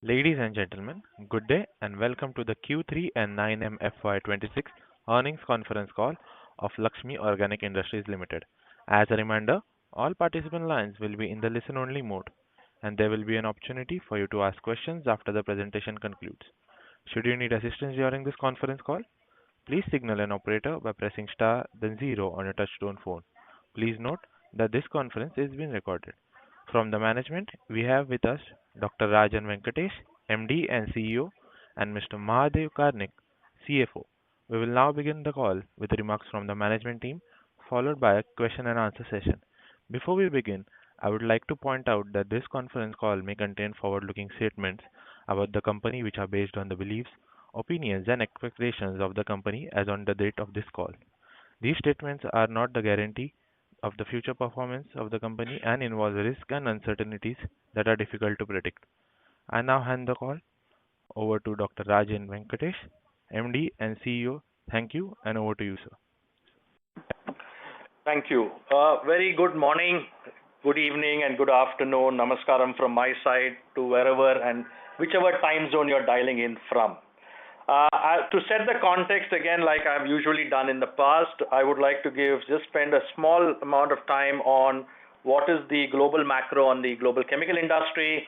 Ladies and gentlemen, good day and welcome to the Q3 and 9M FY26 earnings conference call of Laxmi Organic Industries Limited. As a reminder, all participant lines will be in the listen-only mode, and there will be an opportunity for you to ask questions after the presentation concludes. Should you need assistance during this conference call, please signal an operator by pressing star then zero on your touchtone phone. Please note that this conference is being recorded. From the management, we have with us Dr. Rajan Venkatesh, MD and CEO, and Mr. Mahadev Karnik, CFO. We will now begin the call with remarks from the management team, followed by a question and answer session. Before we begin, I would like to point out that this conference call may contain forward-looking statements about the company which are based on the beliefs, opinions, and expectations of the company as on the date of this call. These statements are not the guarantee of the future performance of the company and involve risks and uncertainties that are difficult to predict. I now hand the call over to Dr. Rajan Venkatesh, MD and CEO. Thank you, and over to you, sir. Thank you. Very good morning, good evening, and good afternoon. Namaskaram from my side to wherever and whichever time zone you're dialing in from. To set the context again, like I've usually done in the past, I would like to spend a small amount of time on what is the global macro on the global chemical industry,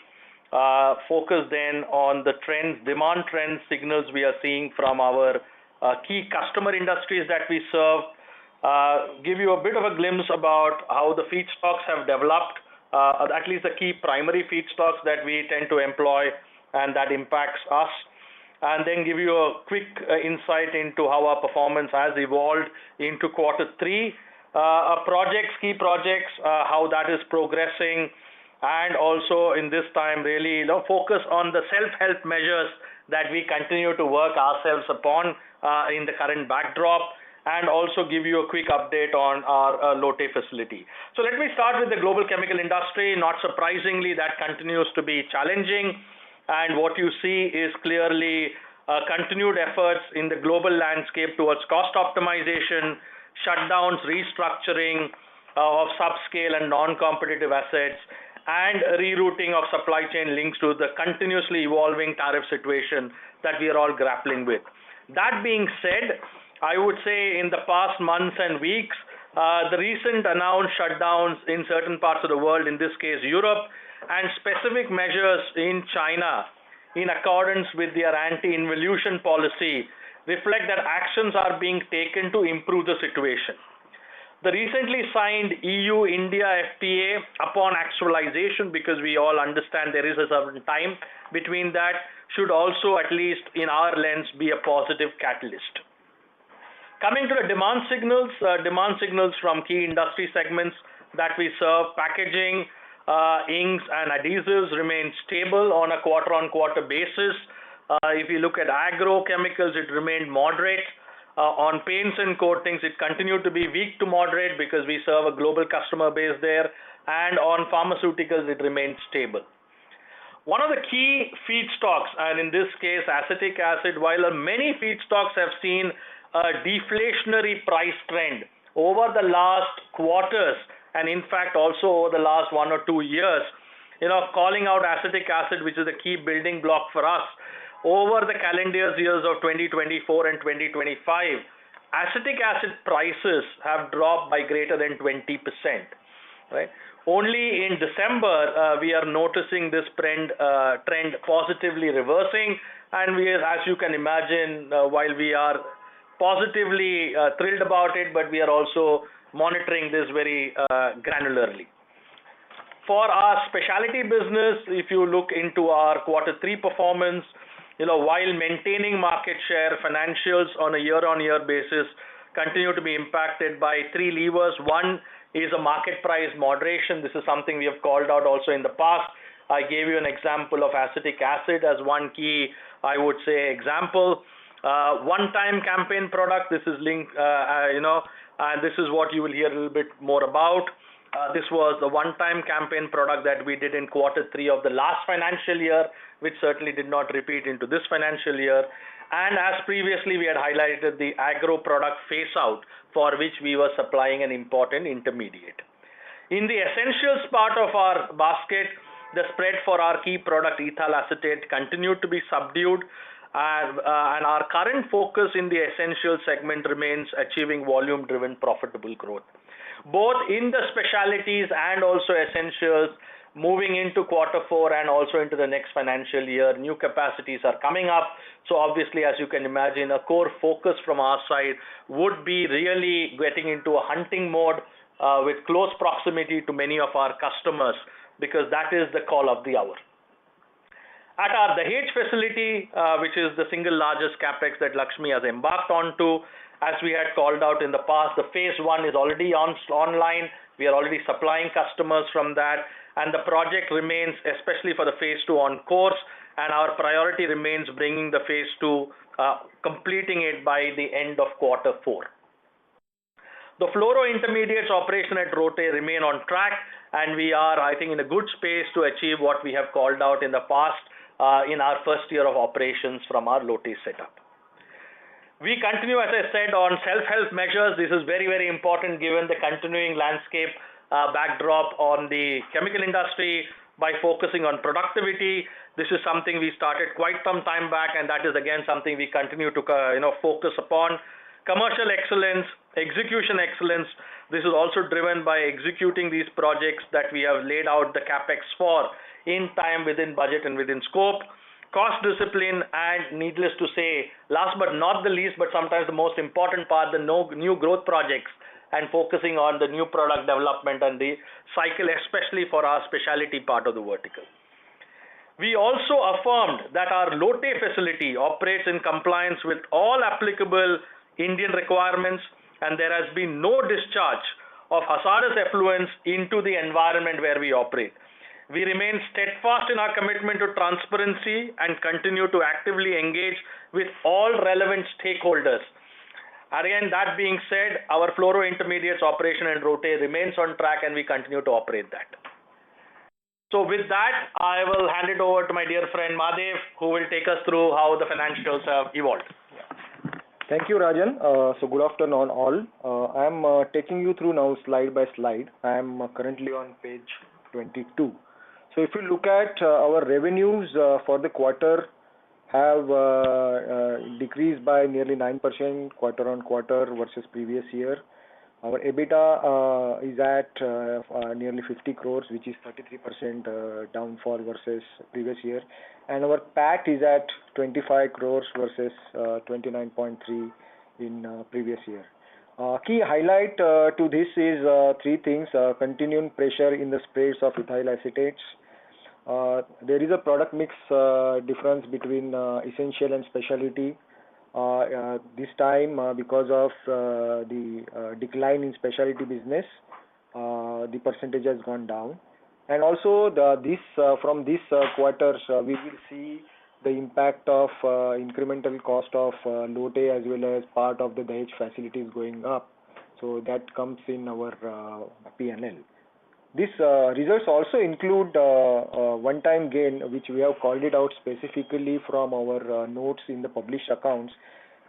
focus then on the trends, demand trends, signals we are seeing from our key customer industries that we serve, give you a bit of a glimpse about how the feedstocks have developed, at least the key primary feedstocks that we tend to employ and that impacts us, and then give you a quick insight into how our performance has evolved into quarter three, key projects, how that is progressing, and also in this time really focus on the self-help measures that we continue to work ourselves upon in the current backdrop, and also give you a quick update on our Lotte facility. So let me start with the global chemical industry. Not surprisingly, that continues to be challenging, and what you see is clearly continued efforts in the global landscape towards cost optimization, shutdowns, restructuring of subscale and non-competitive assets, and rerouting of supply chain links to the continuously evolving tariff situation that we are all grappling with. That being said, I would say in the past months and weeks, the recent announced shutdowns in certain parts of the world, in this case Europe, and specific measures in China in accordance with their anti-involution policy reflect that actions are being taken to improve the situation. The recently signed EU-India FTA, upon actualization, because we all understand there is a certain time between that, should also, at least in our lens, be a positive catalyst. Coming to the demand signals from key industry segments that we serve, packaging, inks and adhesives remain stable on a quarter-on-quarter basis. If you look at agrochemicals, it remained moderate. On paints and coatings, it continued to be weak to moderate because we serve a global customer base there. And on pharmaceuticals, it remained stable. One of the key feedstocks, and in this case acetic acid, while many feedstocks have seen a deflationary price trend over the last quarters, and in fact also over the last 1 or 2 years, calling out acetic acid, which is a key building block for us, over the calendar years of 2024 and 2025, acetic acid prices have dropped by greater than 20%. Right? Only in December, we are noticing this trend positively reversing, and as you can imagine, while we are positively thrilled about it, but we are also monitoring this very granularly. For our specialty business, if you look into our quarter three performance, while maintaining market share, financials on a year-on-year basis continue to be impacted by three levers. One is a market price moderation. This is something we have called out also in the past. I gave you an example of acetic acid as one key, I would say, example. One-time campaign product, this is linked, and this is what you will hear a little bit more about. This was the one-time campaign product that we did in quarter three of the last financial year, which certainly did not repeat into this financial year. And as previously we had highlighted, the agro product phase out, for which we were supplying an important intermediate. In the essentials part of our basket, the spread for our key product ethyl acetate continued to be subdued, and our current focus in the essential segment remains achieving volume-driven profitable growth. Both in the specialties and also essentials, moving into quarter four and also into the next financial year, new capacities are coming up. So obviously, as you can imagine, a core focus from our side would be really getting into a hunting mode with close proximity to many of our customers, because that is the call of the hour. At our Dahej facility, which is the single largest capex that Laxmi has embarked onto, as we had called out in the past, the phase one is already online. We are already supplying customers from that, and the project remains, especially for the phase two, on course, and our priority remains bringing the phase two, completing it by the end of quarter four. The fluoro intermediates operation at Rote remain on track, and we are, I think, in a good space to achieve what we have called out in the past in our first year of operations from our Lote setup. We continue, as I said, on self-help measures. This is very, very important given the continuing landscape backdrop on the chemical industry by focusing on productivity. This is something we started quite some time back, and that is again something we continue to focus upon. Commercial excellence, execution excellence. This is also driven by executing these projects that we have laid out the capex for in time, within budget and within scope. Cost discipline, and needless to say, last but not the least, but sometimes the most important part, the new growth projects and focusing on the new product development and the cycle, especially for our specialty part of the vertical. We also affirmed that our Lote facility operates in compliance with all applicable Indian requirements, and there has been no discharge of hazardous effluents into the environment where we operate. We remain steadfast in our commitment to transparency and continue to actively engage with all relevant stakeholders. Again, that being said, our fluoro intermediates operation in Rote remains on track, and we continue to operate that. So with that, I will hand it over to my dear friend Madhav, who will take us through how the financials have evolved. Thank you, Rajan. So good afternoon all. I am taking you through now slide by slide. I am currently on page 22. So if you look at our revenues for the quarter have decreased by nearly 9% quarter on quarter versus previous year. Our EBITDA is at nearly 50 crores, which is 33% downfall versus previous year. And our PAT is at 25 crores versus 29.3 in previous year. Key highlight to this is three things. Continuing pressure in the sprays of ethyl acetates. There is a product mix difference between essential and specialty. This time, because of the decline in specialty business, the percentage has gone down. And also, from this quarter, we will see the impact of incremental cost of Lote as well as part of the Dahej facilities going up. So that comes in our P&L. These results also include one-time gain, which we have called it out specifically from our notes in the published accounts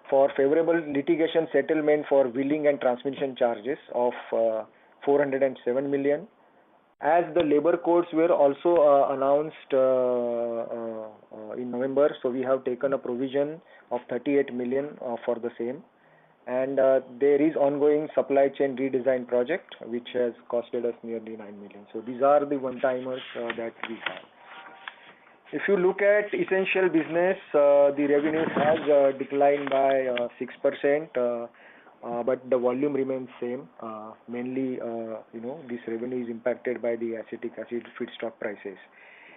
for favorable litigation settlement for billing and transmission charges of 407 million. As the labor codes were also announced in November, so we have taken a provision of 38 million for the same. And there is ongoing supply chain redesign project, which has costed us nearly 9 million. So these are the one-timers that we have. If you look at essential business, the revenue has declined by 6%, but the volume remains same. Mainly, this revenue is impacted by the acetic acid feedstock prices.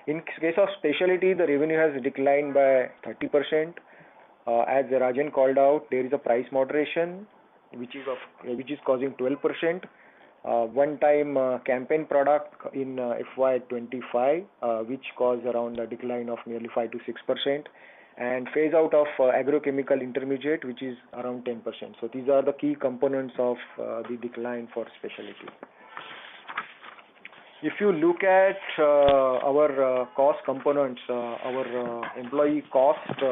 In case of specialty, the revenue has declined by 30%. As Rajan called out, there is a price moderation, which is causing 12%. One-time campaign product in FY25, which caused around a decline of nearly 5 to 6%, and phase out of agrochemical intermediate, which is around 10%. So these are the key components of the decline for specialty. If you look at our cost components, our employee cost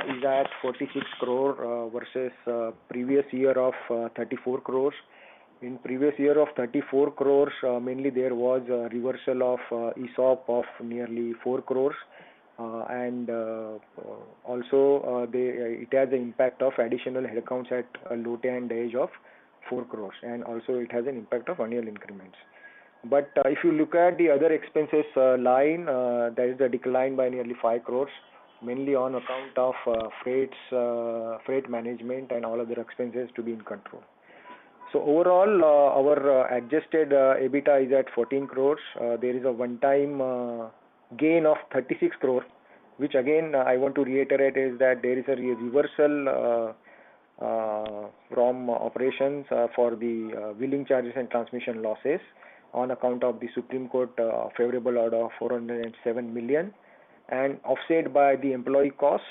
is at 46 crore versus previous year of 34 crores. In previous year of 34 crores, mainly there was a reversal of ESOP of nearly 4 crores, and also it has an impact of additional headcounts at Lote and Dahej of 4 crores, and also it has an impact of annual increments. But if you look at the other expenses line, there is a decline by nearly 5 crores, mainly on account of freight management and all other expenses to be in control. So overall, our adjusted EBITDA is at 14 crores. There is a one-time gain of 36 crore, which again I want to reiterate is that there is a reversal from operations for the billing charges and transmission losses on account of the Supreme Court favorable order of 407 million, and offset by the employee cost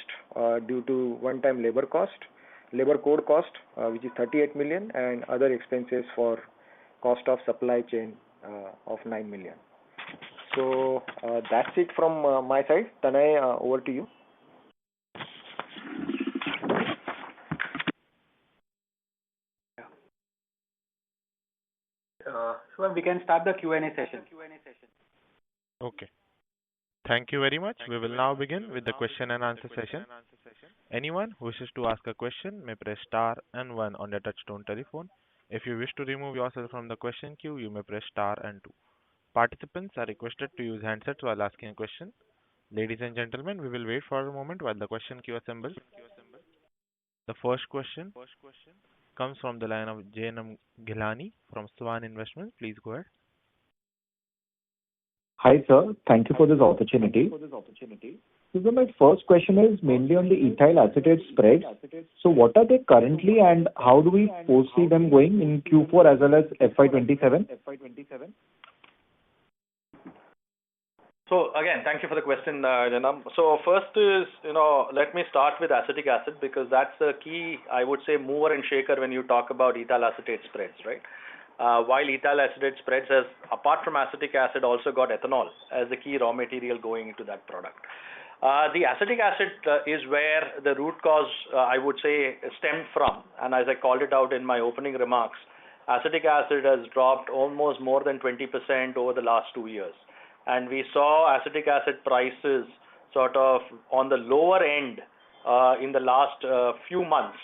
due to one-time labor code cost, which is 38 million, and other expenses for cost of supply chain of 9 million. So that's it from my side. Tanay, over to you. So we can start the Q&A session. Okay. Thank you very much. We will now begin with the question and answer session. Anyone who wishes to ask a question may press star and one on their touchtone telephone. If you wish to remove yourself from the question queue, you may press star and two. Participants are requested to use handsets while asking a question. Ladies and gentlemen, we will wait for a moment while the question queue assembles. The first question comes from the line of Jainam Gilani from Swan Investments. Please go ahead. Hi, sir. Thank you for this opportunity. So my first question is mainly on the ethyl acetate spreads. So what are they currently, and how do we foresee them going in Q4 as well as FY27? So again, thank you for the question, Janam. So first is, let me start with acetic acid, because that's the key, I would say, mover and shaker when you talk about ethyl acetate spreads, right? While ethyl acetate spreads has, apart from acetic acid, also got ethanol as the key raw material going into that product. The acetic acid is where the root cause, I would say, stemmed from, and as I called it out in my opening remarks, acetic acid has dropped almost more than 20% over the last 2 years. And we saw acetic acid prices sort of on the lower end in the last few months,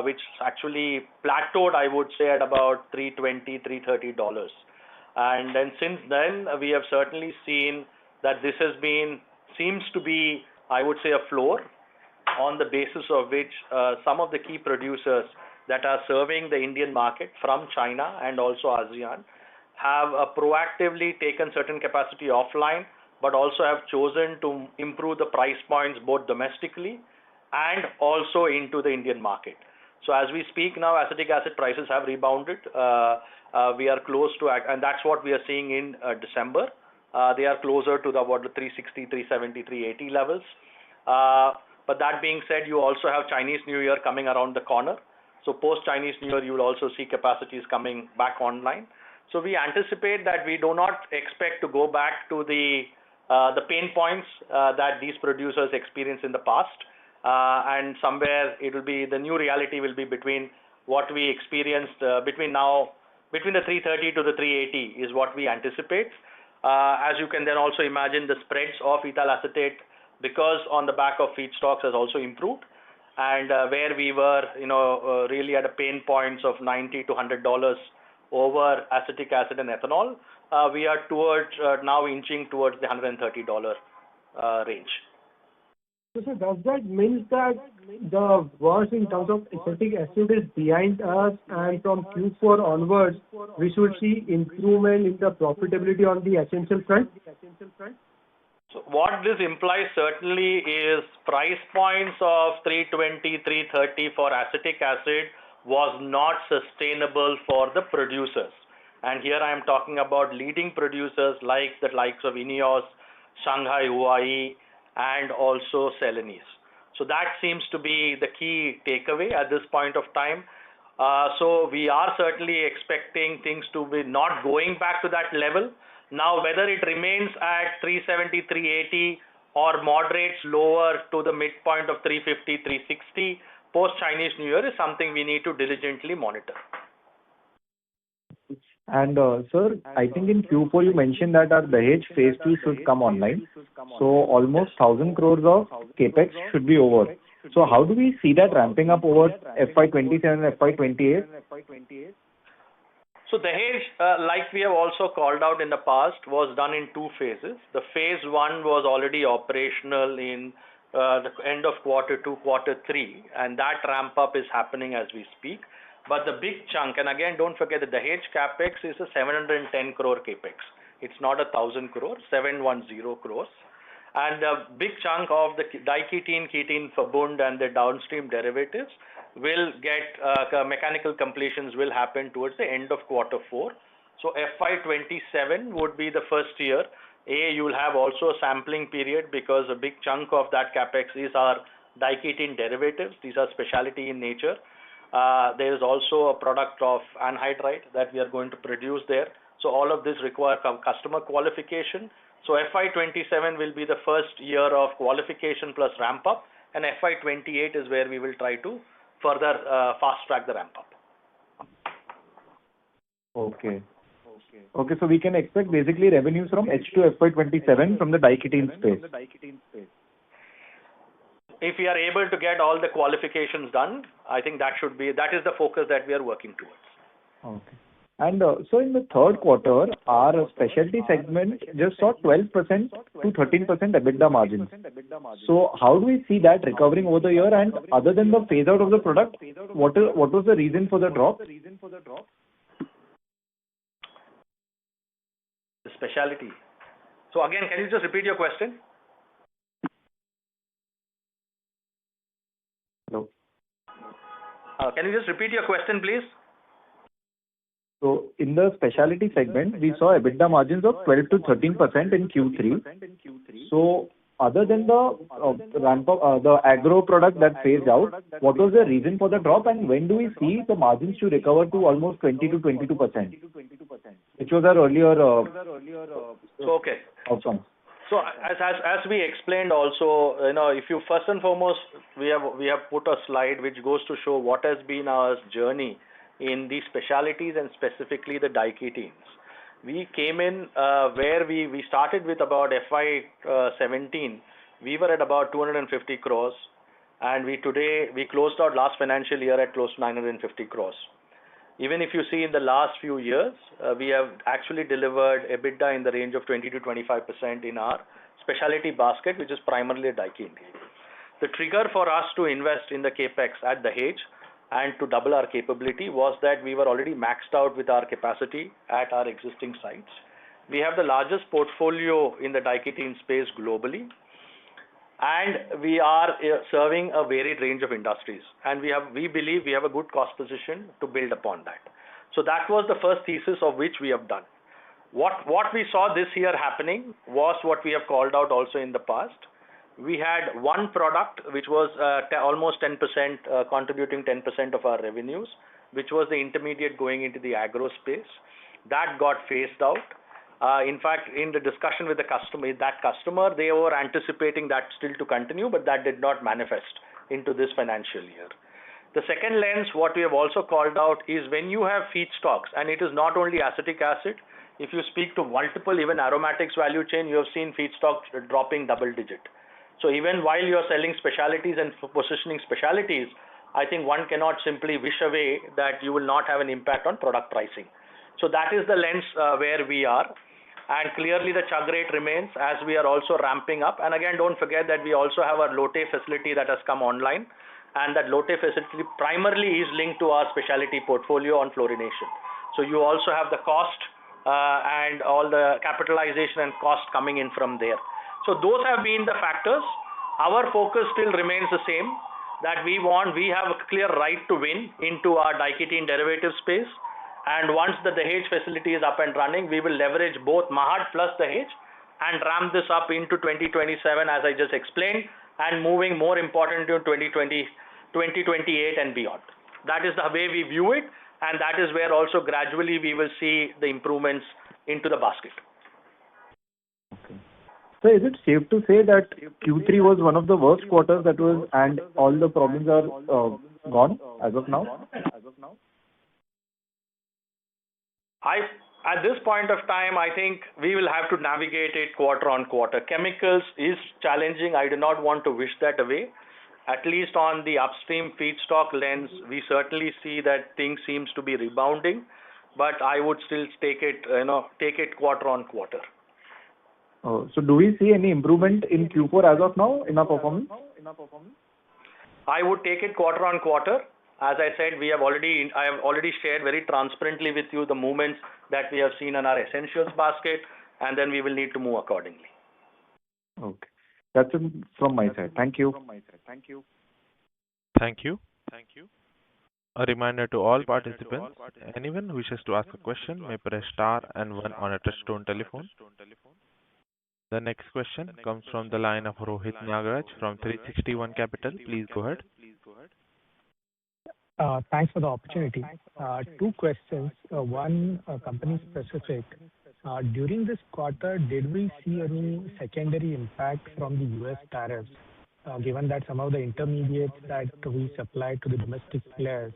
which actually plateaued, I would say, at about $320, $330. And then since then, we have certainly seen that this seems to be, I would say, a floor on the basis of which some of the key producers that are serving the Indian market from China and also ASEAN have proactively taken certain capacity offline, but also have chosen to improve the price points both domestically and also into the Indian market. So as we speak now, acetic acid prices have rebounded. We are close to, and that's what we are seeing in December. They are closer to about the 360, 370, 380 levels. But that being said, you also have Chinese New Year coming around the corner. So post Chinese New Year, you will also see capacities coming back online. So we anticipate that we do not expect to go back to the pain points that these producers experienced in the past, and somewhere it will be, the new reality will be between what we experienced between the 330 to the 380 is what we anticipate. As you can then also imagine, the spreads of ethyl acetate, because on the back of feedstocks, has also improved, and where we were really at a pain points of $90 to $100 over acetic acid and ethanol, we are towards now inching towards the $130 range. So sir, does that mean that the worst in terms of acetic acid is behind us, and from Q4 onwards we should see improvement in the profitability on the essential front? So what this implies certainly is price points of 320, 330 for acetic acid was not sustainable for the producers. And here I am talking about leading producers like the likes of INEOS, Shanghai Huai, and also Celanese. So that seems to be the key takeaway at this point of time. So we are certainly expecting things to be not going back to that level. Now, whether it remains at 370, 380 or moderates lower to the midpoint of 350, 360, post-Chinese New Year is something we need to diligently monitor. And sir, I think in Q4 you mentioned that our Dahej phase 2 should come online. So almost 1,000 crores of capex should be over. So how do we see that ramping up over FY27 and FY28? So Dahej, like we have also called out in the past, was done in two phases. The phase 1 was already operational in the end of quarter 2, quarter 3, and that ramp up is happening as we speak. But the big chunk, and again, don't forget the Dahej capex is a 710 crore capex. It's not 1,000 crore, 710 crores. And a big chunk of the diketene, ketene, Verbund and the downstream derivatives will get mechanical completions will happen towards the end of quarter 4. So FY27 would be the first year. You will have also a sampling period because a big chunk of that capex is our diketene derivatives. These are specialty in nature. There is also a product of anhydride that we are going to produce there. So all of this require customer qualification. So FY27 will be the first year of qualification plus ramp up, and FY28 is where we will try to further fast track the ramp up. Okay. Okay, so we can expect basically revenues from H2 FY27 from the diketene space. If we are able to get all the qualifications done, I think that is the focus that we are working towards. Okay. And so in the third quarter, our specialty segment just saw 12% to 13% EBITDA margins. So how do we see that recovering over the year? And other than the phase out of the product, what was the reason for the drop? The specialty. So again, can you just repeat your question? Hello. Can you just repeat your question, please? So in the specialty segment, we saw EBITDA margins of 12 to 13% in Q3. So other than the ramp up, the agro product that phased out, what was the reason for the drop, and when do we see the margins to recover to almost 20 to 22%, which was our earlier Okay. outcome? So as we explained also, if you first and foremost, we have put a slide which goes to show what has been our journey in these specialties and specifically the diketenes. We came in where we started with about FY17. We were at about 250 crores, and we closed out last financial year at close to 950 crores. Even if you see in the last few years, we have actually delivered EBITDA in the range of 20 to 25% in our specialty basket, which is primarily a diketene. The trigger for us to invest in the capex at Dahej and to double our capability was that we were already maxed out with our capacity at our existing sites. We have the largest portfolio in the diketene space globally, and we are serving a varied range of industries, and we believe we have a good cost position to build upon that. So that was the first thesis of which we have done. What we saw this year happening was what we have called out also in the past. We had one product which was almost 10%, contributing 10% of our revenues, which was the intermediate going into the agro space. That got phased out. In fact, in the discussion with the customer, they were anticipating that still to continue, but that did not manifest into this financial year. The second lens, what we have also called out, is when you have feedstocks, and it is not only acetic acid. If you speak to multiple, even aromatics value chain, you have seen feedstocks dropping double digit. So even while you are selling specialties and positioning specialties, I think one cannot simply wish away that you will not have an impact on product pricing. So that is the lens where we are. And clearly the chug rate remains as we are also ramping up. And again, don't forget that we also have our Lotte facility that has come online. And that Lotte facility primarily is linked to our specialty portfolio on fluorination. So you also have the cost and all the capitalization and cost coming in from there. So those have been the factors. Our focus still remains the same, that we have a clear right to win into our diketene derivative space. And once the Dahej facility is up and running, we will leverage both Mahad plus Dahej and ramp this up into 2027, as I just explained, and moving more important to 2028 and beyond. That is the way we view it, and that is where also gradually we will see the improvements into the basket. Okay. So is it safe to say that Q3 was one of the worst quarters and all the problems are gone as of now? I At this point of time, I think we will have to navigate it quarter on quarter. Chemicals is challenging. I do not want to wish that away. At least on the upstream feedstock lens, we certainly see that things seems to be rebounding, but I would still take it quarter on quarter. So do we see any improvement in Q4 as of now in our performance? I would take it quarter on quarter. As I said, I have already shared very transparently with you the movements that we have seen in our essentials basket, and then we will need to move accordingly. Okay. That's it from my side. Thank you. Thank you. A reminder to all participants, anyone who wishes to ask a question may press star and one on a touchtone telephone. The next question comes from the line of Rohit Nagaraj from 360 ONE Capital. Please go ahead. Thanks for the opportunity. Two questions. One, company specific. During this quarter, did we see any secondary impact from the U.S. tariffs, given that some of the intermediates that we supply to the domestic players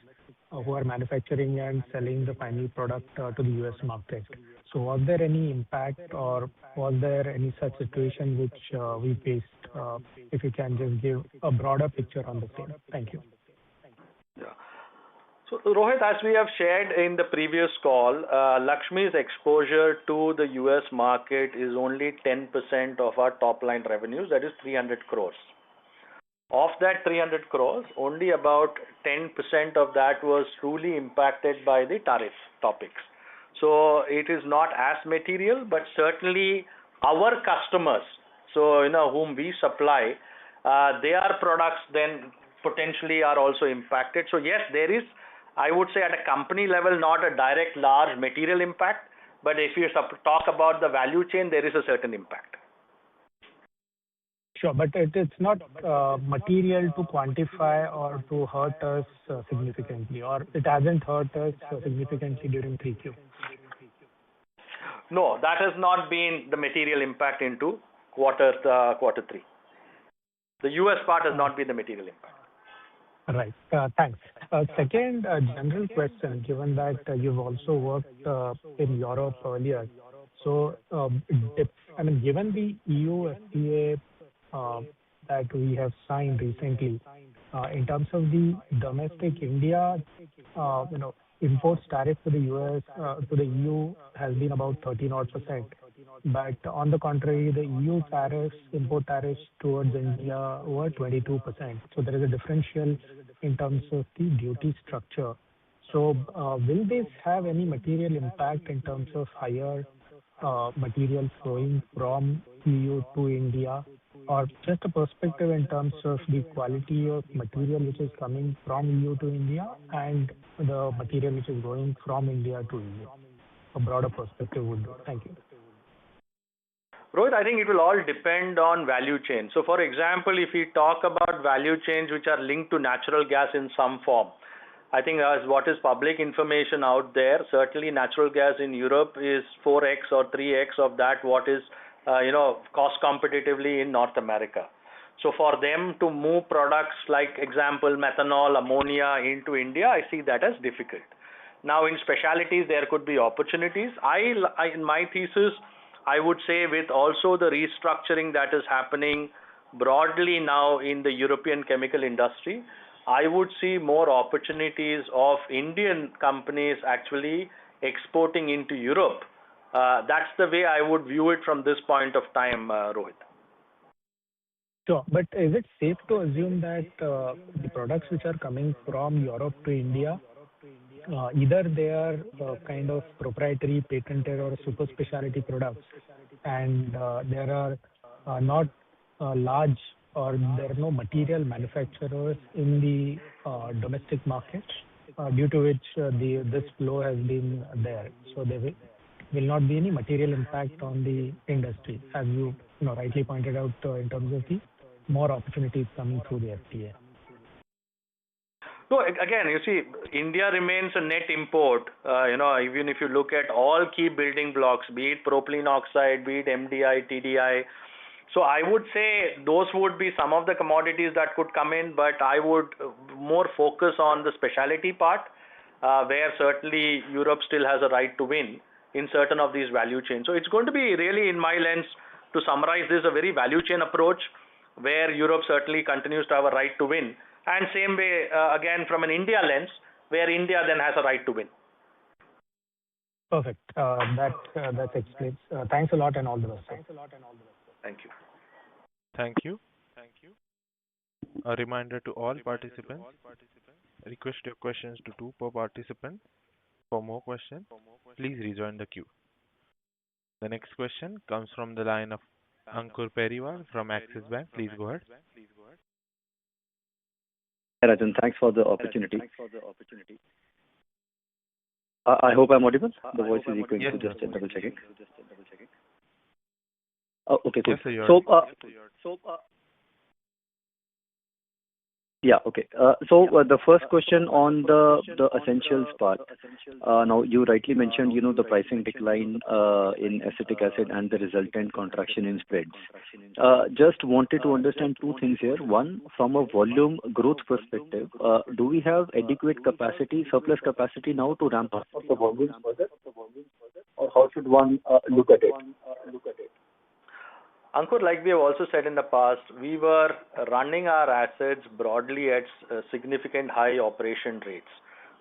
who are manufacturing and selling the final product to the U.S. market? So was there any impact or was there any such situation which we faced? If you can just give a broader picture on the same. Thank you. Yeah. So Rohit, as we have shared in the previous call, Laxmi's exposure to the US market is only 10% of our top line revenues, that is 300 crores. Of that 300 crores, only about 10% of that was truly impacted by the tariff topics. So it is not as material, but certainly our customers, so whom we supply, their products then potentially are also impacted. So yes, there is, I would say at a company level, not a direct large material impact, but if you talk about the value chain, there is a certain impact. Sure, but it's not material to quantify or to hurt us significantly, or it hasn't hurt us significantly during 3Q. No, that has not been the material impact into quarter three. The US part has not been the material impact. Right. Thanks. Second, general question, given that you've also worked in Europe earlier. So, given the EU FTA that we have signed recently, in terms of the domestic India, imports tariff to the US, to the EU has been about 13%. But on the contrary, the EU import tariffs towards India were 22%. So there is a differential in terms of the duty structure. So will this have any material impact in terms of higher material flowing from EU to India? Or just a perspective in terms of the quality of material which is coming from EU to India and the material which is going from India to EU? A broader perspective would do. Thank you. Rohit, I think it will all depend on value chain. So for example, if we talk about value chains which are linked to natural gas in some form, I think as what is public information out there, certainly natural gas in Europe is 4x or 3x of that what is cost competitively in North America. So for them to move products like example methanol, ammonia into India, I see that as difficult. Now in specialities there could be opportunities. In my thesis, I would say with also the restructuring that is happening broadly now in the European chemical industry, I would see more opportunities of Indian companies actually exporting into Europe. That's the way I would view it from this point of time, Rohit. Sure, but is it safe to assume that the products which are coming from Europe to India, either they are kind of proprietary, patented or super specialty products, and there are not large or there are no material manufacturers in the domestic market, due to which this flow has been there. So there will not be any material impact on the industry, as you rightly pointed out, in terms of the more opportunities coming through the FTA. No, again, you see, India remains a net import. Even if you look at all key building blocks, be it propylene oxide, be it MDI, TDI. So I would say those would be some of the commodities that could come in, but I would more focus on the specialty part. where certainly Europe still has a right to win in certain of these value chains. So it's going to be really, in my lens, to summarize this, a very value chain approach where Europe certainly continues to have a right to win. And same way, again, from an India lens, where India then has a right to win. Perfect. That explains. Thanks a lot and all the best. Thank you. Thank you. A reminder to all participants, request your questions to two per participant. For more questions, please rejoin the queue. The next question comes from the line of Ankur Periwal from Axis Bank. Please go ahead. Hi, Rajan. Thanks for the opportunity. I hope I'm audible. The voice is echoing, so just double checking. Okay, cool. Yes, sir, you're yeah, okay. The first question on the essentials part. Now, you rightly mentioned, the pricing decline in acetic acid and the resultant contraction in spreads. Just wanted to understand two things here. One, from a volume growth perspective, do we have adequate capacity, surplus capacity now to ramp up the volumes further? Or how should one look at it? Ankur, like we have also said in the past, we were running our assets broadly at significant high operation rates,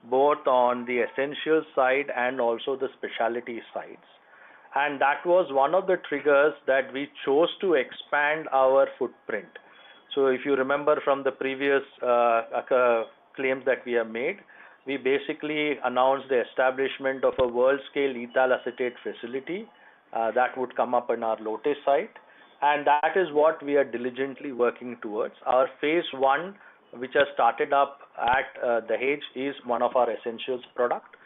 both on the essential side and also the specialty sides. And that was one of the triggers that we chose to expand our footprint. So if you remember from the previous claims that we have made, we basically announced the establishment of a world-scale ethyl acetate facility that would come up in our Lotus site. And that is what we are diligently working towards. Our phase 1, which has started up at Dahej, is one of our essentials product.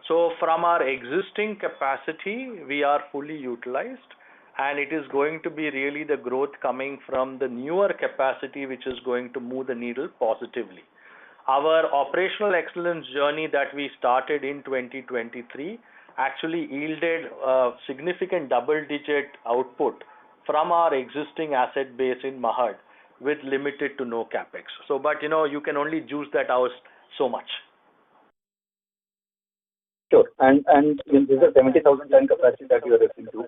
So from our existing capacity, we are fully utilized, and it is going to be really the growth coming from the newer capacity which is going to move the needle positively. Our operational excellence journey that we started in 2023 actually yielded significant double-digit output from our existing asset base in Mahad with limited to no capex. So, but you can only juice that out so much. Sure. And this is a 70,000 ton capacity that you are referring to,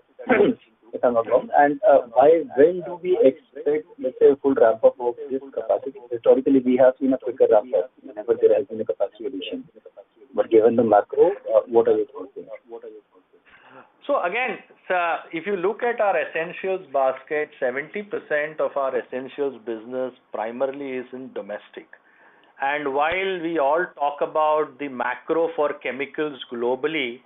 if I'm not wrong. And by when do we expect, let's say, a full ramp up of this capacity? Historically, we have seen a quicker ramp up whenever there has been a capacity addition. But given the macro, what are you thinking? So again, if you look at our essentials basket, 70% of our essentials business primarily is in domestic. And while we all talk about the macro for chemicals globally,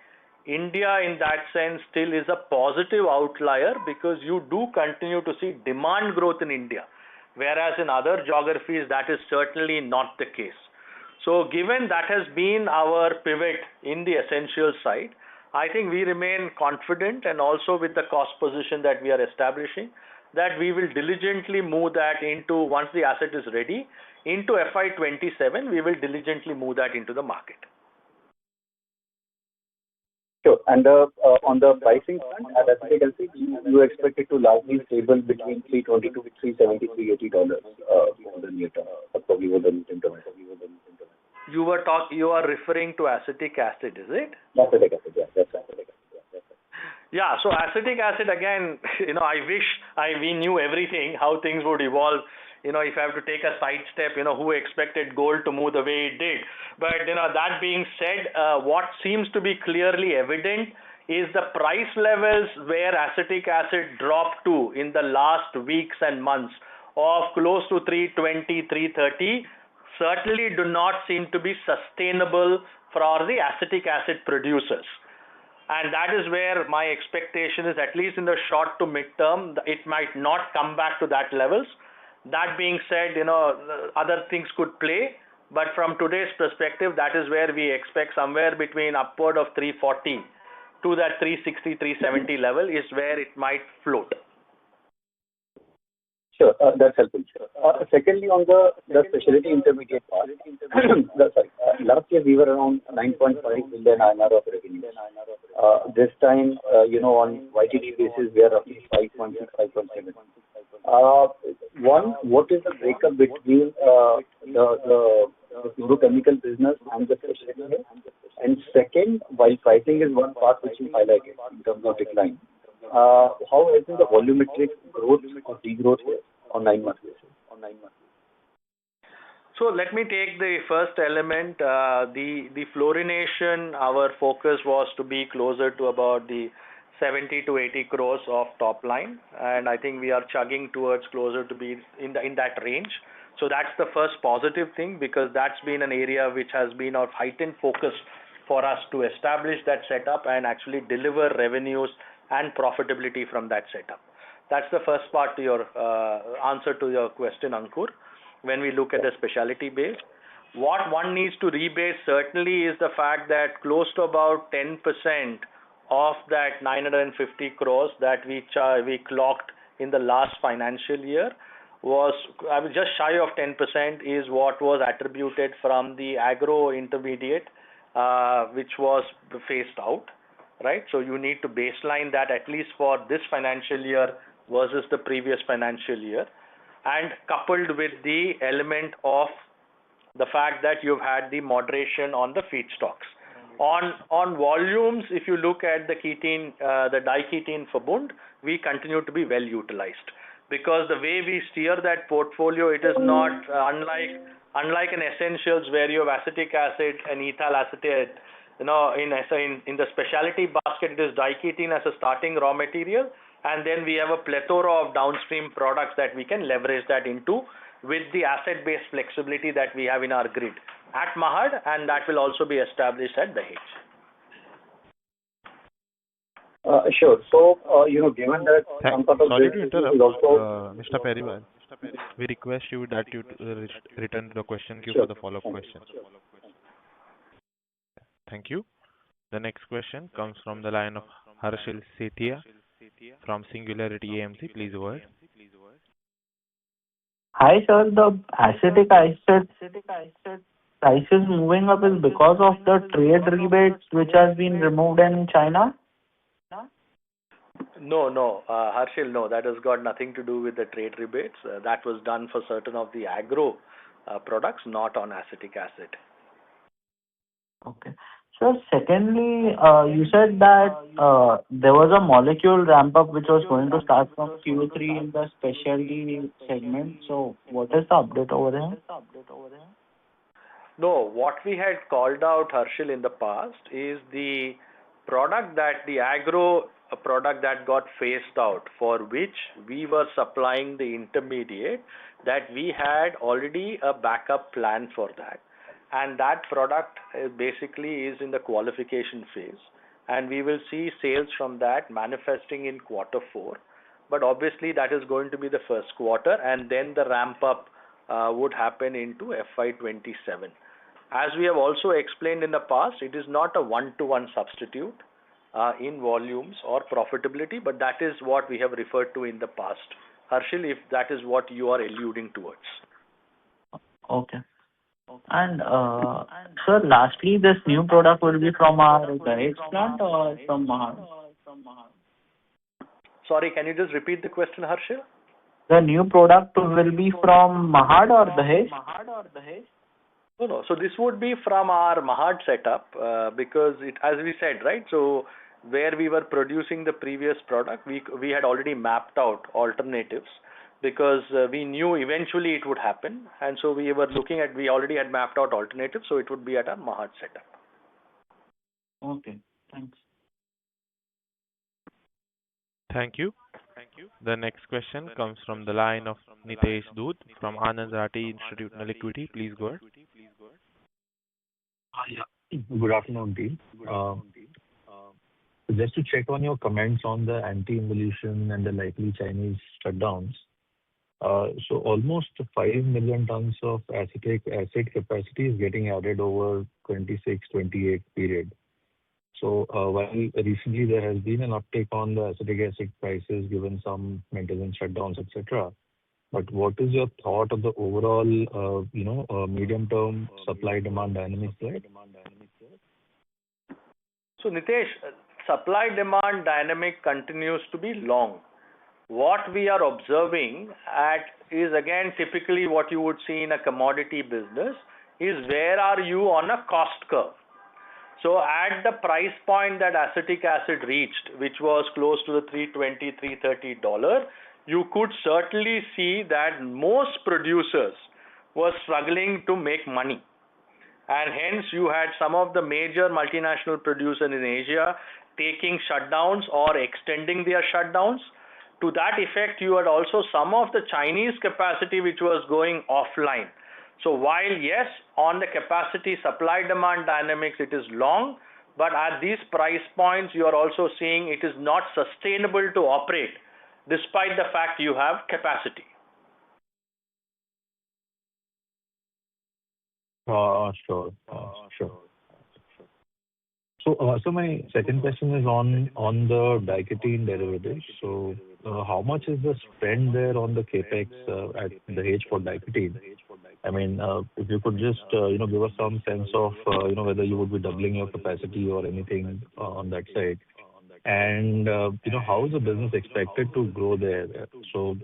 India in that sense still is a positive outlier because you do continue to see demand growth in India, whereas in other geographies that is certainly not the case. So given that has been our pivot in the essentials side, I think we remain confident, and also with the cost position that we are establishing, that we will diligently move that into, once the asset is ready, into FY27, we will diligently move that into the market. Sure. And on the pricing front, at acetic acid, you expect it to largely stable between $320 to $370, $380 for the near term, probably over the medium term. You are referring to acetic acid, is it? Acetic acid, yeah, that's acetic acid. Yeah, so acetic acid, again, I wish we knew everything, how things would evolve. If I have to take a sidestep, who expected gold to move the way it did. But, that being said, what seems to be clearly evident is the price levels where acetic acid dropped to in the last weeks and months of close to 320, 330, certainly do not seem to be sustainable for the acetic acid producers. And that is where my expectation is, at least in the short to mid-term, it might not come back to that levels. That being said, other things could play, but from today's perspective, that is where we expect somewhere between upward of 340 to that 360, 370 level is where it might float. Sure, that's helpful. Secondly, on the specialty intermediate part, last year we were around 9.5 billion INR of revenue. This time, on YTD basis, we are roughly 5.6, 5.7. One, what is the breakup between the the fluorochemical business and the specialty here? And second, while pricing is one part which you highlighted in terms of decline, how has been the volumetric growth or degrowth here on 9 months basis? So let me take the first element, the fluorination. Our focus was to be closer to about the 70 to 80 crores of top line, and I think we are chugging towards closer to be in that range. So that's the first positive thing, because that's been an area which has been of heightened focus for us to establish that setup and actually deliver revenues and profitability from that setup. That's the first part to your answer to your question, Ankur. When we look at the specialty base, what one needs to rebase certainly is the fact that close to about 10% of that 950 crores that we clocked in the last financial year was, I mean, just shy of 10% is what was attributed from the agro intermediate, which was phased out, right? So you need to baseline that at least for this financial year versus the previous financial year, and coupled with the element of the fact that you've had the moderation on the feedstocks. On volumes, if you look at the ketene, the diketene Verbund, we continue to be well utilized, because the way we steer that portfolio, it is not unlike an essentials where you have acetic acid and ethyl acetate. In the specialty basket, it is diketene as a starting raw material, and then we have a plethora of downstream products that we can leverage that into with the asset-based flexibility that we have in our grid at Mahad, and that will also be established at Dahej. Sure. So, given that some sort of Sorry to interrupt, Mr. Periwal. We request you that you return to the question queue for the follow-up question. Thank you. The next question comes from the line of Harshil Sethia from Singularity AMC. Please go ahead. Hi, sir. The acetic acid prices moving up is because of the trade rebates which has been removed in China? No, Harshil, no. That has got nothing to do with the trade rebates. That was done for certain of the agro products, not on acetic acid. Okay. So secondly, you said that there was a molecule ramp-up which was going to start from Q3 in the specialty segment. So what is the update over there? No, what we had called out, Harshil, in the past is the product that the agro product that got phased out, for which we were supplying the intermediate, that we had already a backup plan for that. And that product basically is in the qualification phase, and we will see sales from that manifesting in Q4. But obviously that is going to be the first quarter, and then the ramp up would happen into FY27. As we have also explained in the past, it is not a one-to-one substitute in volumes or profitability, but that is what we have referred to in the past. Harshil, if that is what you are alluding towards. Okay. And sir, lastly, this new product will be from our Dahej plant or from Mahad? Sorry, can you just repeat the question, Harshil? The new product will be from Mahad or Dahej? No. So this would be from our Mahad setup, because it, as we said, right? So where we were producing the previous product, we had already mapped out alternatives, because we knew eventually it would happen, and so we already had mapped out alternatives, so it would be at our Mahad setup. Okay, thanks. Thank you. The next question comes from the line of Nitesh Dhoot from Anand Rathi Institutional Equity. Please go ahead. Good afternoon, team. Just to check on your comments on the anti-involution and the likely Chinese shutdowns. So almost 5 million tons of acetic acid capacity is getting added over 26-28 period. So while recently there has been an uptick on the acetic acid prices given some maintenance shutdowns, etc. But what is your thought of the overall, medium-term supply-demand dynamics there? So Nitesh, supply-demand dynamic continues to be long. What we are observing is again typically what you would see in a commodity business is where are you on a cost curve. So at the price point that acetic acid reached, which was close to the $320, $330, you could certainly see that most producers were struggling to make money. And hence you had some of the major multinational producers in Asia taking shutdowns or extending their shutdowns. To that effect, you had also some of the Chinese capacity which was going offline. So while yes, on the capacity supply demand dynamics it is long, but at these price points you are also seeing it is not sustainable to operate despite the fact you have capacity. Sure. So my second question is on the diketene derivatives. So, how much is the spend there on the CapEx at the H for diketene? I mean, if you could just, give us some sense of, whether you would be doubling your capacity or anything on that side. And, how is the business expected to grow there? So,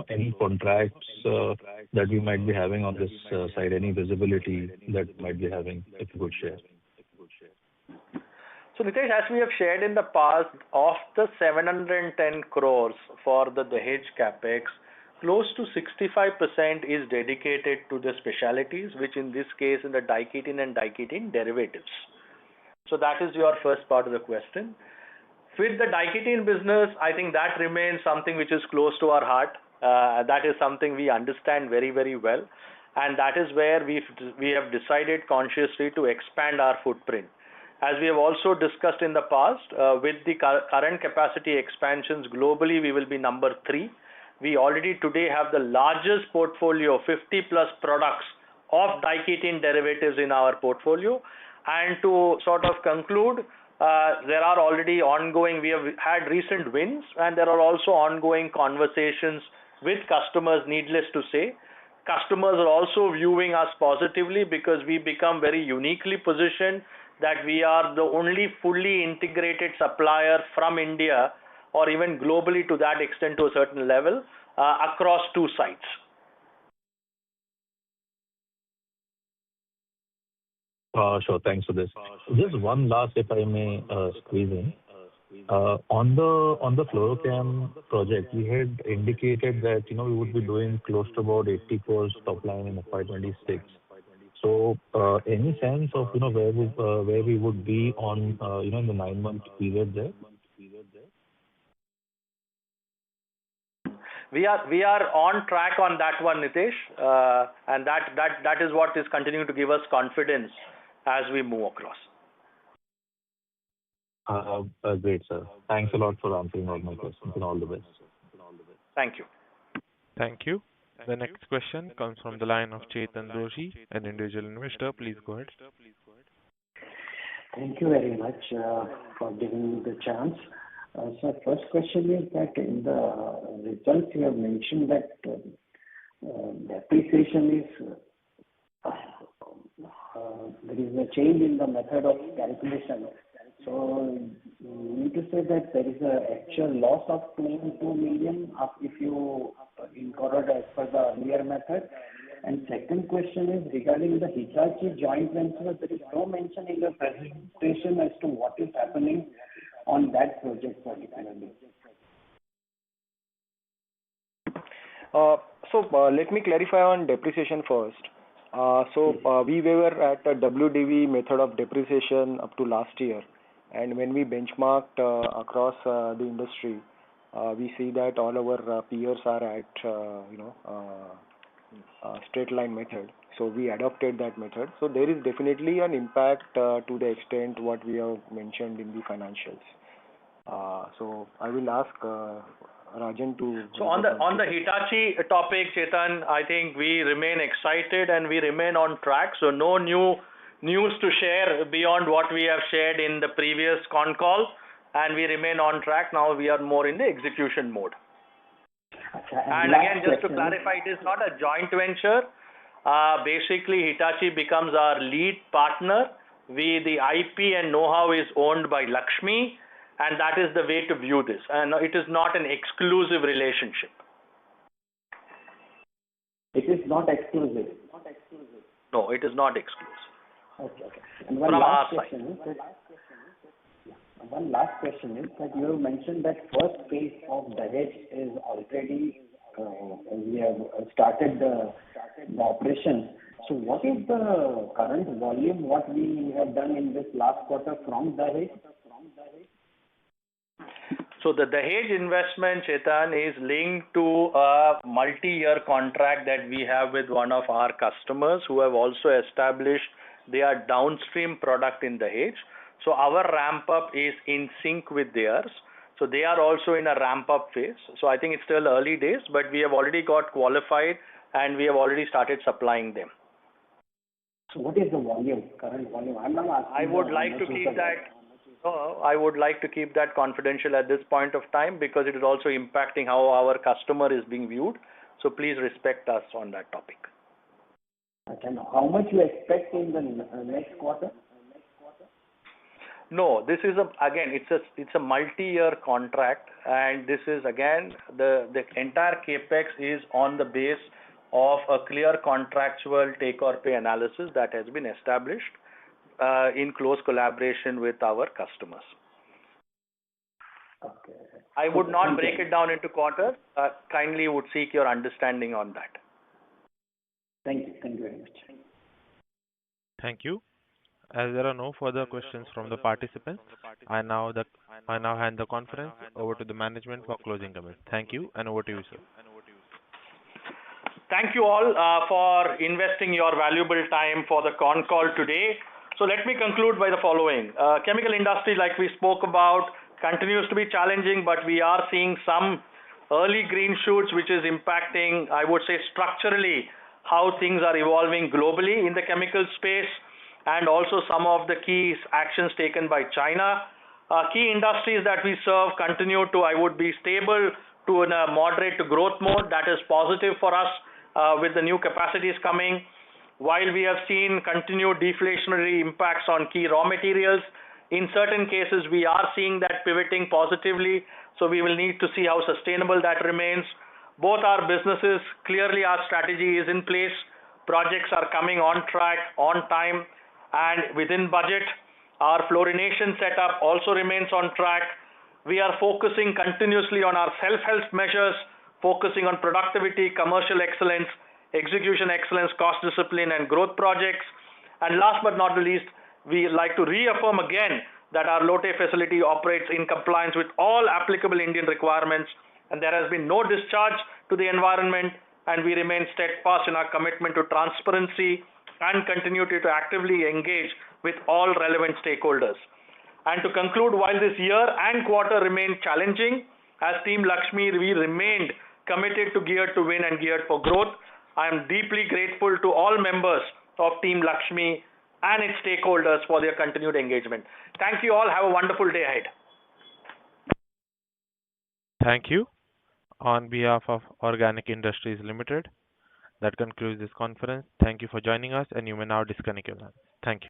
any contracts that we might be having on this side, any visibility that you might be having, if you could share. So Nitesh, as we have shared in the past, of the 710 crores for the Dahej capex, close to 65% is dedicated to the specialities, which in this case in the diketene and diketene derivatives. So that is your first part of the question. With the diketene business, I think that remains something which is close to our heart. That is something we understand very, very well. And that is where we have decided consciously to expand our footprint. As we have also discussed in the past, with the current capacity expansions globally, we will be number 3. We already today have the largest portfolio, 50 plus products of diketene derivatives in our portfolio. And to sort of conclude, there are already ongoing, we have had recent wins, and there are also ongoing conversations with customers, needless to say. Customers are also viewing us positively because we become very uniquely positioned that we are the only fully integrated supplier from India or even globally to that extent to a certain level across 2 sites. Sure, thanks for this. Just one last, if I may squeeze in. On the fluorochem project, we had indicated that we would be doing close to about 80 crores top line in FY26. So, any sense of where we would be on in the 9-month period there? We are on track on that one, Nitesh, and that is what is continuing to give us confidence as we move across. Great, sir. Thanks a lot for answering all my questions, and all the best. Thank you. Thank you. The next question comes from the line of Chetan Doshi, an individual investor. Please go ahead. Thank you very much for giving me the chance. So first question is that in the results you have mentioned that depreciation is there is a change in the method of calculation. So you need to say that there is an actual loss of 22 million if you incurred as per the earlier method. And second question is regarding the Hitachi joint venture. There is no mention in the presentation as to what is happening on that project particularly. Let me clarify on depreciation first. We were at a WDV method of depreciation up to last year, and when we benchmarked across the industry, we see that all our peers are at straight line method. So we adopted that method. So there is definitely an impact to the extent what we have mentioned in the financials. So I will ask Rajan to. So on the Hitachi topic, Chetan, I think we remain excited and we remain on track. So no new news to share beyond what we have shared in the previous con call, and we remain on track. Now we are more in the execution mode. Okay, and again, just to clarify, it is not a joint venture. Basically, Hitachi becomes our lead partner. The IP and know-how is owned by Laxmi, and that is the way to view this. And it is not an exclusive relationship. It is not exclusive. No, it is not exclusive. Okay, okay. And one From our last side. question is that one last question is that you have mentioned that first phase of Dahej is already we have started the operation. So what is the current volume what we have done in this last quarter from Dahej? So the Dahej investment, Chetan, is linked to a multi-year contract that we have with one of our customers who have also established their downstream product in Dahej. So our ramp up is in sync with theirs. So they are also in a ramp up phase. So I think it's still early days, but we have already got qualified and we have already started supplying them. So what is the volume, current volume? I'm not asking. I would like to keep that. I would like to keep that confidential at this point of time because it is also impacting how our customer is being viewed. So please respect us on that topic. Okay. How much you expect in the next quarter? No, this is it's a multi-year contract, and this is again the entire capex is on the base of a clear contractual take or pay analysis that has been established in close collaboration with our customers. Okay. I would not break it down into quarters. Kindly would seek your understanding on that. Thank you. Thank you very much. Thank you. As there are no further questions from the participants, I now hand the conference over to the management for closing comments. Thank you, and over to you, sir. Thank you all for investing your valuable time for the con call today. So let me conclude by the following. Chemical industry, like we spoke about, continues to be challenging, but we are seeing some early green shoots, which is impacting, I would say, structurally how things are evolving globally in the chemical space, and also some of the key actions taken by China. Key industries that we serve continue to, I would be stable to in a moderate to growth mode. That is positive for us with the new capacities coming. While we have seen continued deflationary impacts on key raw materials, in certain cases we are seeing that pivoting positively, so we will need to see how sustainable that remains. Both our businesses, clearly our strategy is in place, projects are coming on track, on time, and within budget. Our fluorination setup also remains on track. We are focusing continuously on our self-help measures, focusing on productivity, commercial excellence, execution excellence, cost discipline, and growth projects. And last but not the least, we like to reaffirm again that our Lote facility operates in compliance with all applicable Indian requirements, and there has been no discharge to the environment, and we remain steadfast in our commitment to transparency and continue to actively engage with all relevant stakeholders. And to conclude, while this year and quarter remain challenging, as Team Laxmi, we remained committed to Geared to Win and Geared for Growth. I am deeply grateful to all members of Team Laxmi and its stakeholders for their continued engagement. Thank you all. Have a wonderful day ahead. Thank you. On behalf of Organic Industries Limited, that concludes this conference. Thank you for joining us, and you may now disconnect your line. Thank you.